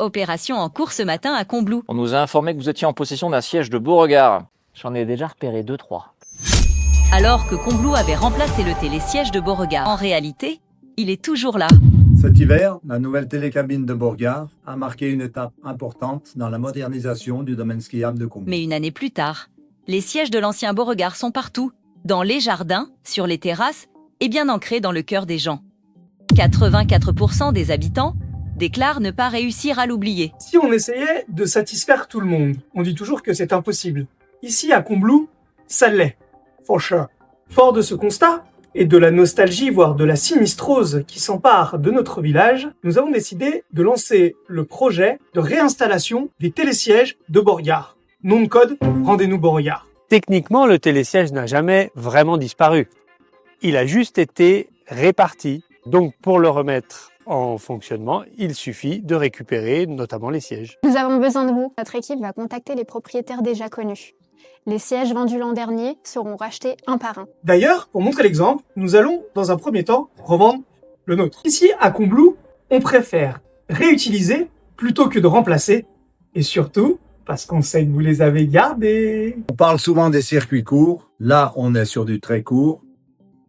Opération en cours ce matin à Combloux. On nous a informé que vous étiez en possession d'un siège de Beauregard. J'en ai déjà repéré 2-3. Alors que Combloux avait remplacé le télésiège de Beauregard. En réalité, il est toujours là. Cet hiver, la nouvelle télécabine de Beauregard a marqué une étape importante dans la modernisation du domaine skiable de Combloux. Mais une année plus tard, les sièges de l'ancien Beauregard sont partout, dans les jardins, sur les terrasses et bien ancrés dans le cœur des gens. 84% des habitants déclarent ne pas réussir à l'oublier. Si on essayait de satisfaire tout le monde, on dit toujours que c'est impossible. Ici, à Combloux, ça l'est. For sure. Fort de ce constat, et de la nostalgie, voire de la sinistrose qui s'empare de notre village, nous avons décidé de lancer le projet de réinstallation des télésièges de Beauregard. Nom de code, rendez-nous Beauregard. Techniquement, le télésiège n'a jamais vraiment disparu. Il a juste été réparti. Donc, pour le remettre en fonctionnement, il suffit de récupérer notamment les sièges. Nous avons besoin de vous. Notre équipe va contacter les propriétaires déjà connus. Les sièges vendus l'an dernier seront rachetés un par un. D'ailleurs, pour montrer l'exemple, nous allons, dans un premier temps, revendre le nôtre. Ici, à Combloux, on préfère réutiliser plutôt que de remplacer. Et surtout, parce qu'on sait que vous les avez gardés. On parle souvent des circuits courts. Là, on est sur du très court.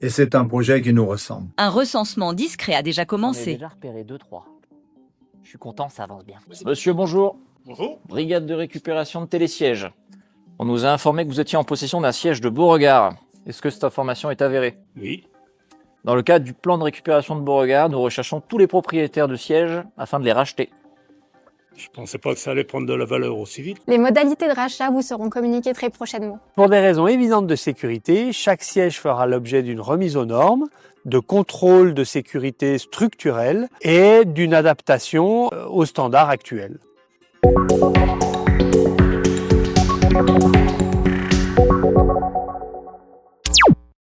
Et c'est un projet qui nous ressemble. Un recensement discret a déjà J'en ai commencé. déjà repéré 2-3. Je suis content, ça avance bien. Monsieur, bonjour. Bonjour. Brigade de récupération de télésièges. On nous a informé que vous étiez en possession d'un siège de Beauregard. Est-ce que cette information est avérée? Oui. Dans le cadre du plan de récupération de Beauregard, nous recherchons tous les propriétaires de sièges afin de les racheter. Je pensais pas que ça allait prendre de la valeur aussi vite. Les modalités de rachat vous seront communiquées très prochainement. Pour des raisons évidentes de sécurité, chaque siège fera l'objet d'une remise aux normes, de contrôle de sécurité structurel et d'une adaptation aux standards actuels.